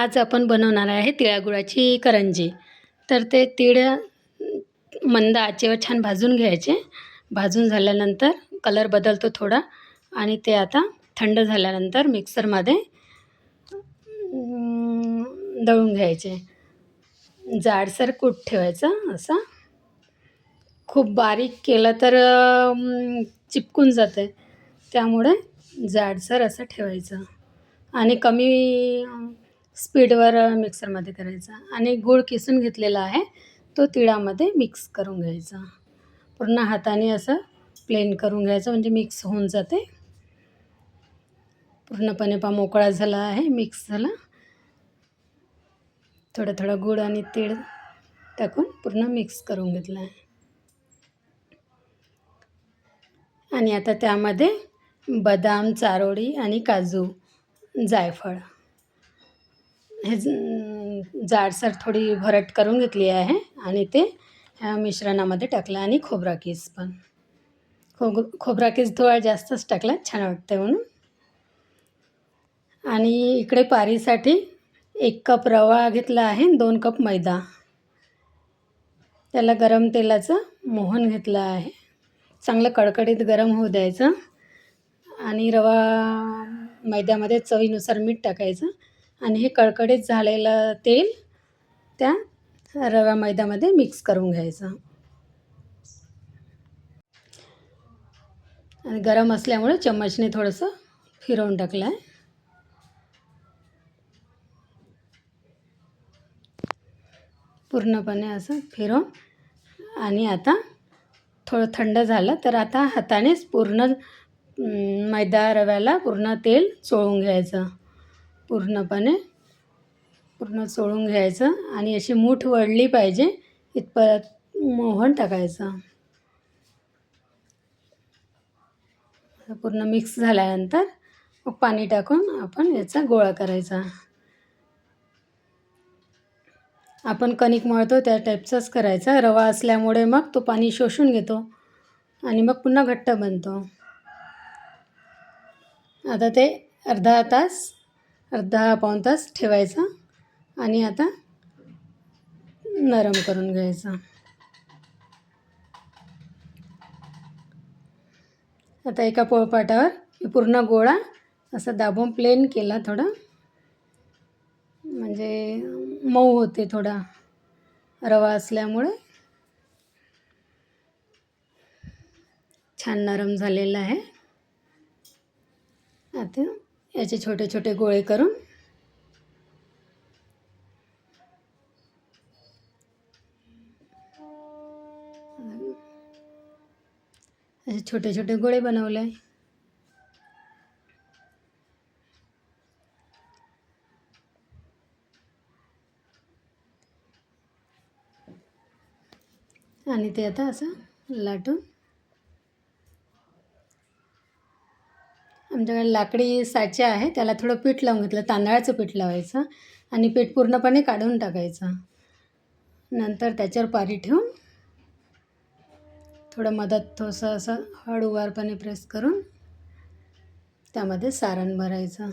आज आपण बनवणार आहे तिळागुळाची करंजी. तर ते तीळ मंद आचेवर छान भाजून घ्यायचे. भाजून झाल्यानंतर कलर बदलतो थोडा आणि ते आता थंड झाल्यानंतर मिक्सरमध्ये दळून घ्यायचे. जाडसर कूट ठेवायचं असं. खूप बारीक केलं तर चिपकून जाते, त्यामुळे जाडसर असं ठेवायचं आणि कमी स्पीडवर मिक्सरमध्ये करायचा. आणि गूळ किसून घेतलेला आहे तो तिळामध्ये मिक्स करून घ्यायचा. पूर्ण हाताने असं प्लेन करून घ्यायचं, म्हणजे मिक्स होऊन जाते. पूर्णपणे मोकळा झाला आहे, मिक्स झाला. थोडं थोडं गूळ आणि तीळ टाकून पूर्ण मिक्स करून घेतलं आहे. आणि आता त्यामध्ये बदाम, चारोळी आणि काजू, जायफळ हे जाडसर थोडी भरट करून घेतली आहे आणि ते ह्या मिश्रणामध्ये टाकलं. आणि खोबरा कीस पण खोबरा कीस थोडा जास्तच टाकला, छान वाटते म्हणून. आणि इकडे पारीसाठी 1 कप रवा घेतला आहे, 2 कप मैदा. त्याला गरम तेलाचं मोहन घेतलं आहे. चांगलं कडकडीत गरम होऊ द्यायचं आणि रवा मैद्यामध्ये चवीनुसार मीठ टाकायचं आणि हे कडकडीत झालेलं तेल त्या रवा मैद्यामध्ये मिक्स करून घ्यायचं. आणि गरम असल्यामुळे चम्मचने थोडंसं फिरवून टाकलं आहे. पूर्णपणे असं फिरवून आणि आता थोडं थंड झालं तर आता हातानेच पूर्ण मैदा रव्याला पूर्ण तेल चोळून घ्यायचं. पूर्ण चोळून घ्यायचं आणि अशी मूठ वळली पाहिजे इथपर्यंत मोहन टाकायचं. पूर्ण मिक्स झाल्यानंतर मग पाणी टाकून आपण याचा गोळा करायचा. आपण कणिक मळतो त्या टाईपचाच करायचा. रवा असल्यामुळे मग तो पाणी शोषून घेतो आणि मग पुन्हा घट्ट बनतो. आता ते अर्धा-पाऊण तास ठेवायचं आणि आता नरम करून घ्यायचं. आता एका पोळपाटावर पूर्ण गोळा असा दाबून प्लेन केला थोडा, म्हणजे मऊ होते थोडा रवा असल्यामुळे. छान नरम झालेला आहे. आता याचे छोटे छोटे गोळे करून असे छोटे छोटे गोळे बनवले. आणि ते आता असं लाटून, आमच्याकडे लाकडी साचा आहे त्याला थोडं पीठ लावून घेतलं, तांदळाचं पीठ लावायचं आणि पीठ पूर्णपणे काढून टाकायचं. नंतर त्याच्यावर पारी ठेवून थोडं थोडंसं असं हळूवारपणे प्रेस करून त्यामध्ये सारण भरायचं.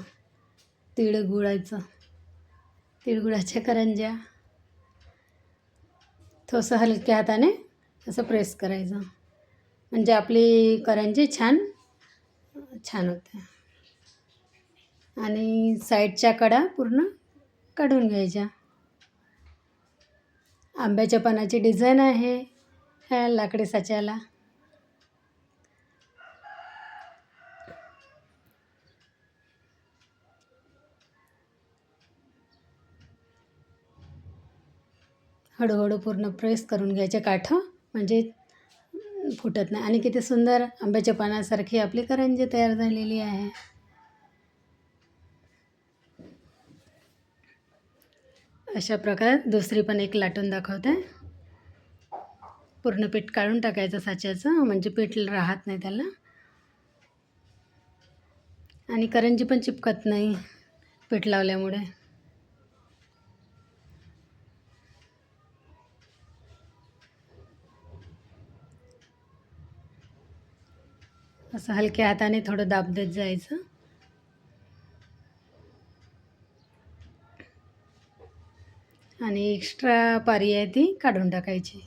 तिळगुळाच्या करंज्या थोडंसं हलक्या हाताने असं प्रेस करायचं, म्हणजे आपली करंजी छान होते. आणि साईडच्या कडा पूर्ण काढून घ्यायच्या. आंब्याच्या पानाची डिझाईन आहे ह्या लाकडी साच्याला. हळूहळू पूर्ण प्रेस करून घ्यायचे काठं, म्हणजे फुटत नाही. आणि किती सुंदर आंब्याच्या पानासारखी आपली करंजी तयार झालेली आहे. अशा प्रकारे दुसरी पण एक लाटून दाखवते. पूर्ण पीठ काढून टाकायचं साच्याचं, म्हणजे पीठ राहत नाही त्याला आणि करंजी पण चिपकत नाही पीठ लावल्यामुळे. असं हलक्या हाताने थोडं दाब देत जायचं. आणि एक्स्ट्रा पारी आहे ती काढून टाकायची.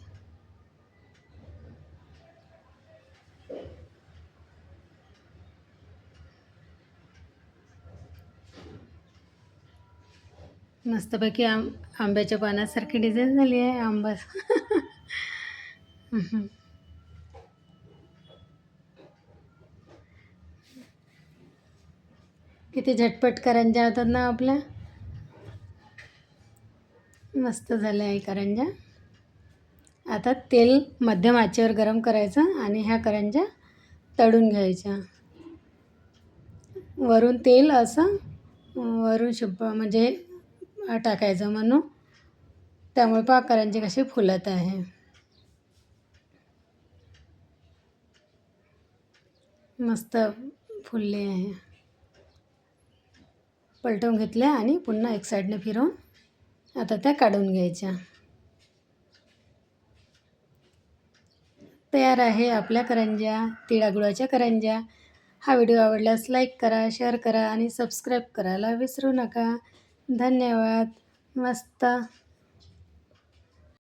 मस्तपैकी आंब्याच्या पानासारखी डिझाईन झाली आहे आंबा. किती झटपट करंज्या होतात ना आपल्या. मस्त झाल्या आहे करंज्या. आता तेल मध्यम आचेवर गरम करायचं आणि ह्या करंज्या तळून घ्यायच्या. वरून तेल असं वरून म्हणजे टाकायचं म्हणून, त्यामुळे पहा करंजी कशी फुलत आहे. मस्त फुलले आहे. पलटवून घेतल्या आणि पुन्हा एक साईडने फिरवून आता त्या काढून घ्यायच्या. तयार आहे आपल्या करंज्या, तिळागुळाच्या करंज्या. हा व्हिडिओ आवडल्यास लाईक करा, शेअर करा आणि सबस्क्राईब करायला विसरू नका. धन्यवाद. मस्त.